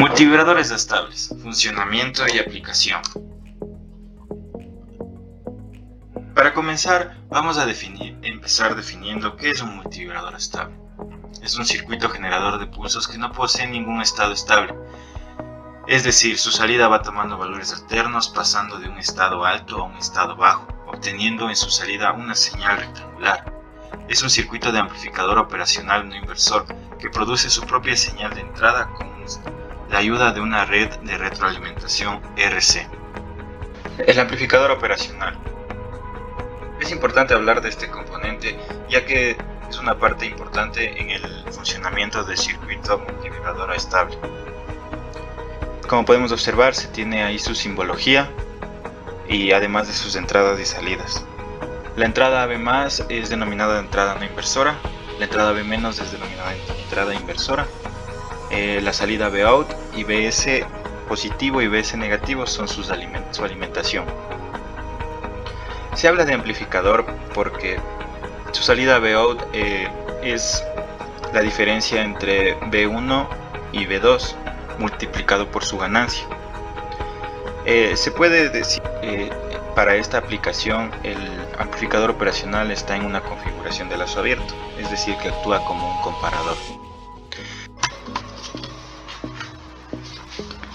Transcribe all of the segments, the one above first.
Multivibradores estables, funcionamiento y aplicación. Para comenzar, vamos a empezar definiendo qué es un multivibrador estable. Es un circuito generador de pulsos que no posee ningún estado estable. Es decir, su salida va tomando valores alternos pasando de un estado alto a un estado bajo, obteniendo en su salida una señal rectangular. Es un circuito de amplificador operacional no inversor que produce su propia señal de entrada con la ayuda de una red de retroalimentación RC. El amplificador operacional. Es importante hablar de este componente ya que es una parte importante en el funcionamiento del circuito multivibrador estable. Como podemos observar, se tiene ahí su simbología y además de sus entradas y salidas. La entrada AB+ es denominada entrada no inversora, la entrada B- es denominada entrada inversora, la salida Bout y BS positivo y BS negativo son su alimentación. Se habla de amplificador porque su salida Bout es la diferencia entre B1 y B2 multiplicado por su ganancia. Se puede decir para esta aplicación el amplificador operacional está en una configuración de lazo abierto, es decir que actúa como un comparador.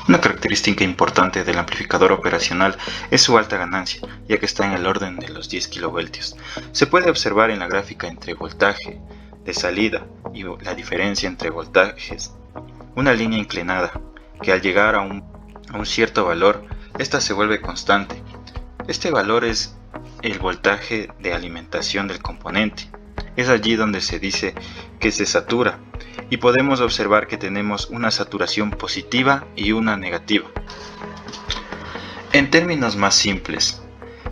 Una característica importante del amplificador operacional es su alta ganancia, ya que está en el orden de los 10 kV. Se puede observar en la gráfica entre voltaje de salida y la diferencia entre voltajes una línea inclinada, que al llegar a un cierto valor, esta se vuelve constante. Este valor es el voltaje de alimentación del componente. Es allí donde se dice que se satura y podemos observar que tenemos una saturación positiva y una negativa. En términos más simples,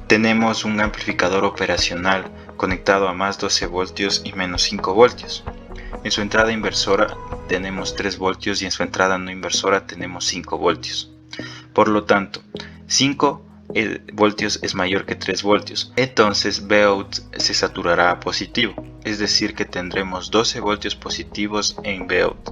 tenemos un amplificador operacional conectado a más 12 voltios y menos 5 voltios. En su entrada inversora tenemos 3 voltios y en su entrada no inversora tenemos 5 voltios. Por lo tanto, 5 voltios es mayor que 3 voltios, entonces Bout se saturará a positivo, es decir que tendremos 12 voltios positivos en Bout.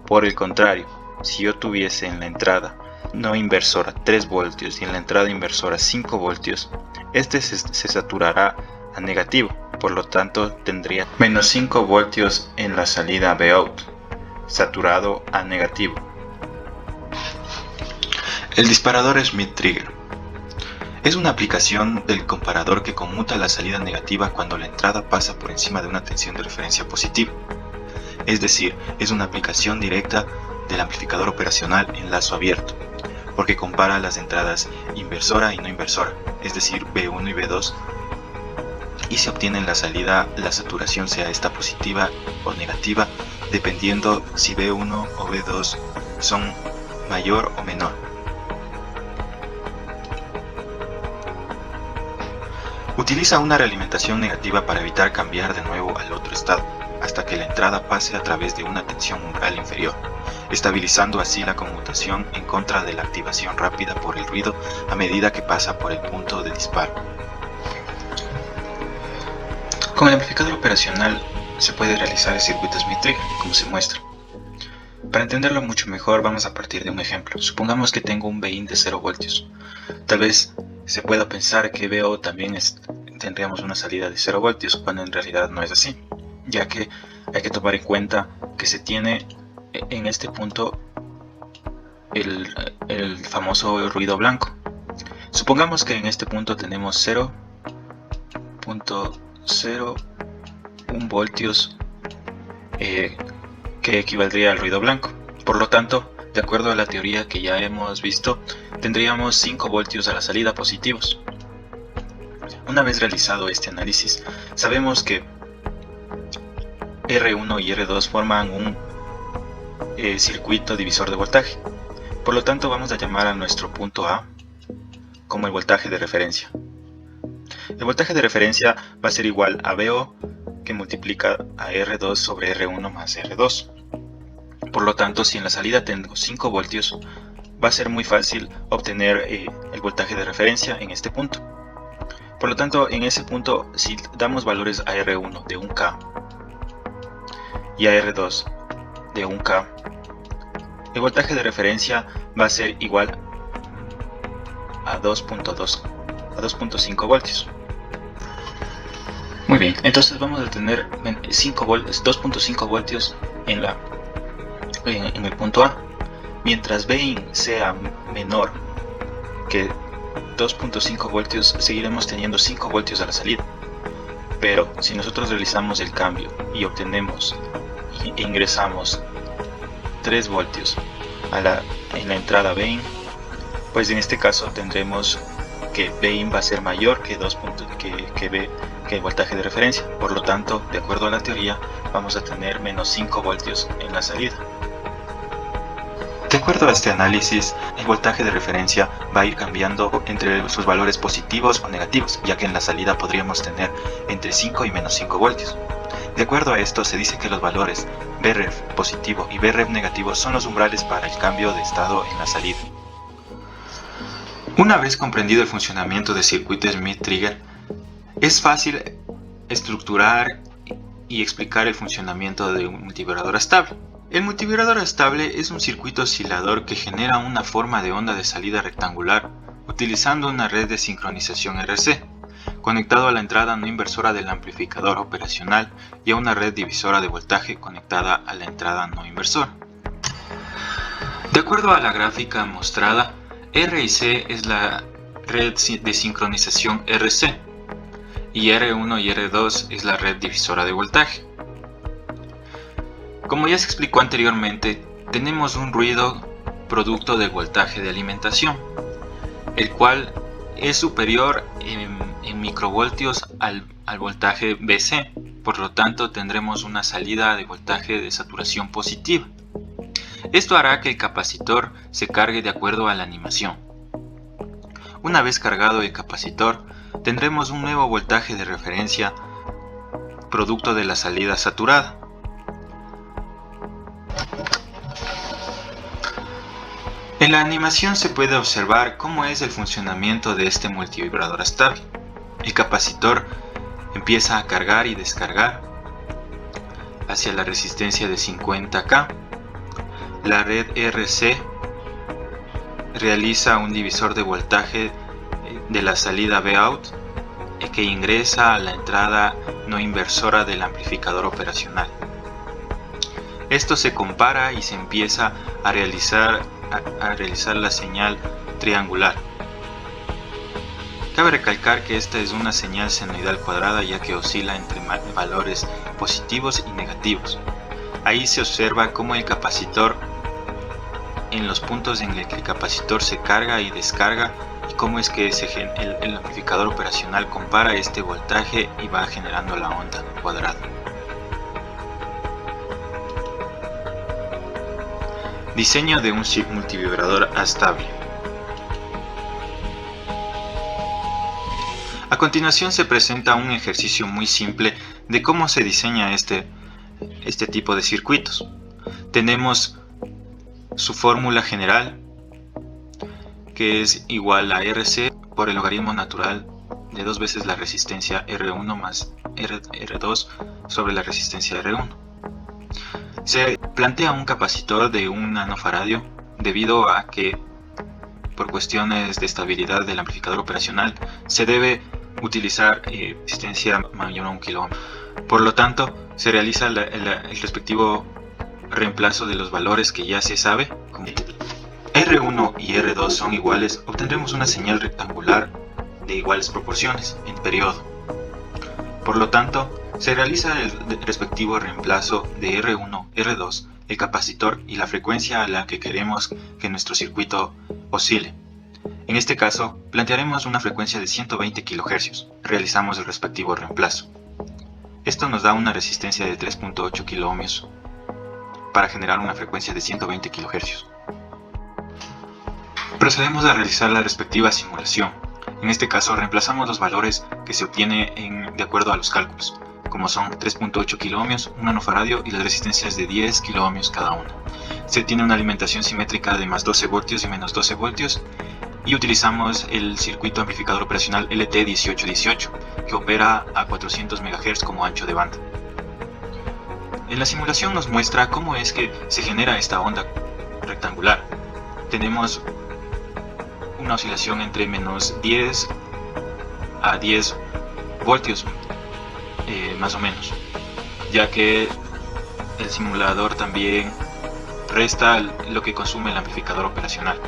Por el contrario, si yo tuviese en la entrada no inversora 3 voltios y en la entrada inversora 5 voltios, este se saturará a negativo, por lo tanto tendría menos 5 voltios en la salida Bout, saturado a negativo. El disparador Schmitt-Trigger es una aplicación del comparador que conmuta la salida negativa cuando la entrada pasa por encima de una tensión de referencia positiva. Es decir, es una aplicación directa del amplificador operacional en lazo abierto, porque compara las entradas inversora y no inversora, es decir, B1 y B2, y se obtiene en la salida la saturación sea esta positiva o negativa, dependiendo si B1 o B2 son mayor o menor. Utiliza una realimentación negativa para evitar cambiar de nuevo al otro estado, hasta que la entrada pase a través de una tensión umbral inferior, estabilizando así la conmutación en contra de la activación rápida por el ruido a medida que pasa por el punto de disparo. Con el amplificador operacional se puede realizar el circuito Schmitt-Trigger, como se muestra. Para entenderlo mucho mejor vamos a partir de un ejemplo. Supongamos que tengo un Bin de 0 voltios. Tal vez se pueda pensar que Bo también tendríamos una salida de 0 voltios, cuando en realidad no es así, ya que hay que tomar en cuenta que se tiene en este punto el famoso ruido blanco. Supongamos que en este punto tenemos 0.01 voltios que equivaldría al ruido blanco. Por lo tanto, de acuerdo a la teoría que ya hemos visto, tendríamos 5 voltios a la salida positivos. Una vez realizado este análisis, sabemos que R1 y R2 forman un circuito divisor de voltaje. Por lo tanto, vamos a llamar a nuestro punto A como el voltaje de referencia. El voltaje de referencia va a ser igual a Bo, que multiplica a R2 sobre R1 más R2. Por lo tanto, si en la salida tengo 5 voltios, va a ser muy fácil obtener el voltaje de referencia en este punto. Por lo tanto, en ese punto, si damos valores a R1 de 1K y a R2 de 1K, El voltaje de referencia va a ser igual a 2.5 voltios. Muy bien, entonces vamos a tener 2.5 voltios en el punto A. Mientras Vin sea menor que 2.5 voltios, seguiremos teniendo 5 voltios a la salida. Pero si nosotros realizamos el cambio y obtenemos e ingresamos 3 voltios en la entrada Vin, pues en este caso tendremos que Vin va a ser mayor que el voltaje de referencia. Por lo tanto, de acuerdo a la teoría, vamos a tener menos 5 voltios en la salida. De acuerdo a este análisis, el voltaje de referencia va a ir cambiando entre sus valores positivos o negativos, ya que en la salida podríamos tener entre 5 y menos 5 voltios. De acuerdo a esto, se dice que los valores Vref positivo y Vref negativo son los umbrales para el cambio de estado en la salida. Una vez comprendido el funcionamiento del circuito Schmitt-Trigger, es fácil estructurar y explicar el funcionamiento de un multivibrador estable. El multivibrador estable es un circuito oscilador que genera una forma de onda de salida rectangular utilizando una red de sincronización RC, conectado a la entrada no inversora del amplificador operacional y a una red divisora de voltaje conectada a la entrada no inversora. De acuerdo a la gráfica mostrada, R y C es la red de sincronización RC y R1 y R2 es la red divisora de voltaje. Como ya se explicó anteriormente, tenemos un ruido producto del voltaje de alimentación, el cual es superior en microvoltios al voltaje BC, por lo tanto tendremos una salida de voltaje de saturación positiva. Esto hará que el capacitor se cargue de acuerdo a la animación. Una vez cargado el capacitor, tendremos un nuevo voltaje de referencia producto de la salida saturada. En la animación se puede observar cómo es el funcionamiento de este multivibrador estable. El capacitor empieza a cargar y descargar hacia la resistencia de 50K. La red RC realiza un divisor de voltaje de la salida Vout que ingresa a la entrada no inversora del amplificador operacional. Esto se compara y se empieza a realizar la señal triangular. Cabe recalcar que esta es una señal senoidal cuadrada, ya que oscila entre valores positivos y negativos. Ahí se observa cómo el capacitor, en los puntos en el que el capacitor se carga y descarga, y cómo es que el amplificador operacional compara este voltaje y va generando la onda cuadrada. Diseño de un multivibrador estable. A continuación se presenta un ejercicio muy simple de cómo se diseña este tipo de circuitos. Tenemos su fórmula general, que es igual a RC por el logaritmo natural de 2 veces la resistencia R1 más R2 sobre la resistencia R1. Se plantea un capacitor de 1 nanofaradio debido a que, por cuestiones de estabilidad del amplificador operacional, se debe utilizar resistencia mayor a 1 kilo ohm. Por lo tanto, se realiza el respectivo reemplazo de los valores que ya se sabe. Como R1 y R2 son iguales, obtendremos una señal rectangular de iguales proporciones en periodo. Por lo tanto, se realiza el respectivo reemplazo de R1, R2, el capacitor y la frecuencia a la que queremos que nuestro circuito oscile. En este caso, plantearemos una frecuencia de 120 kHz. Realizamos el respectivo reemplazo. Esto nos da una resistencia de 3.8 kΩ para generar una frecuencia de 120 kHz. Procedemos a realizar la respectiva simulación. En este caso, reemplazamos los valores que se obtienen de acuerdo a los cálculos, como son 3.8 kΩ, 1 nanofaradio y las resistencias de 10 kΩ cada una. Se tiene una alimentación simétrica de más 12 voltios y menos 12 voltios y utilizamos el circuito amplificador operacional LT1818 que opera a 400 MHz como ancho de banda. En la simulación nos muestra cómo es que se genera esta onda rectangular. Tenemos una oscilación entre menos 10 a 10 voltios más o menos, ya que el simulador también resta lo que consume el amplificador operacional.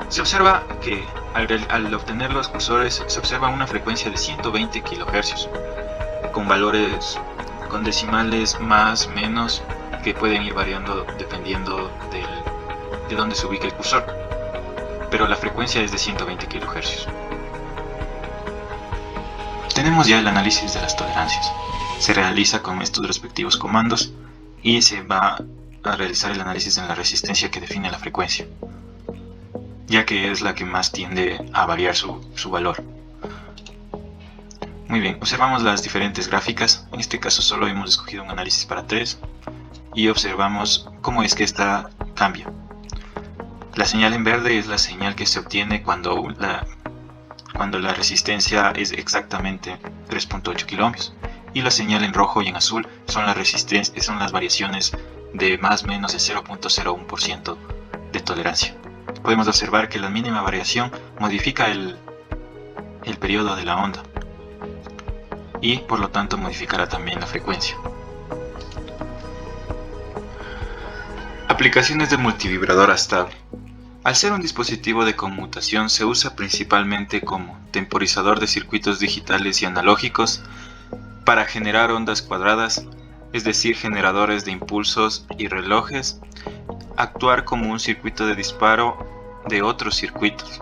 Se observa que al obtener los cursores se observa una frecuencia de 120 kHz con valores con decimales más menos que pueden ir variando dependiendo de dónde se ubique el cursor, pero la frecuencia es de 120 kHz. Tenemos ya el análisis de las tolerancias. Se realiza con estos respectivos comandos y se va a realizar el análisis en la resistencia que define la frecuencia, ya que es la que más tiende a variar su valor. Muy bien, observamos las diferentes gráficas. En este caso solo hemos escogido un análisis para 3 y observamos cómo es que esta cambia. La señal en verde es la señal que se obtiene cuando la resistencia es exactamente 3.8 kΩ, y la señal en rojo y en azul son las variaciones de más o menos el 0.01% de tolerancia. Podemos observar que la mínima variación modifica el periodo de la onda y por lo tanto modificará también la frecuencia. Aplicaciones de multivibrador estable. Al ser un dispositivo de conmutación se usa principalmente como temporizador de circuitos digitales y analógicos para generar ondas cuadradas, es decir, generadores de impulsos y relojes, actuar como un circuito de disparo de otros circuitos.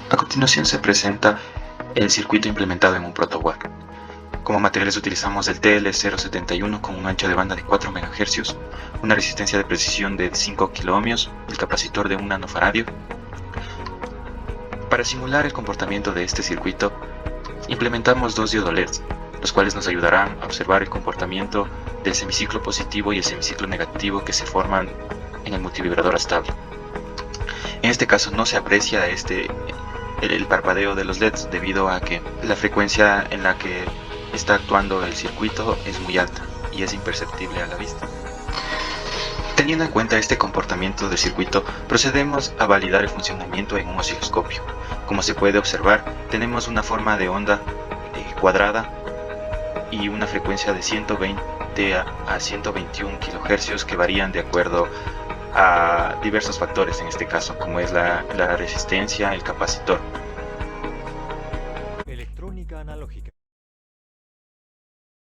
A continuación se presenta el circuito implementado en un protoboard. Como materiales utilizamos el TL071 con un ancho de banda de 4 MHz, una resistencia de precisión de 5 kΩ, el capacitor de 1 nanofaradio. Para simular el comportamiento de este circuito, implementamos dos diodos LEDs, los cuales nos ayudarán a observar el comportamiento del semiciclo positivo y el semiciclo negativo que se forman en el multivibrador estable. En este caso no se aprecia el parpadeo de los LEDs debido a que la frecuencia en la que está actuando el circuito es muy alta y es imperceptible a la vista. Teniendo en cuenta este comportamiento del circuito, procedemos a validar el funcionamiento en un osciloscopio. Como se puede observar, tenemos una forma de onda cuadrada y una frecuencia de 120 a 121 kHz que varían de acuerdo a diversos factores, en este caso como es la resistencia, el capacitor. Electrónica analógica.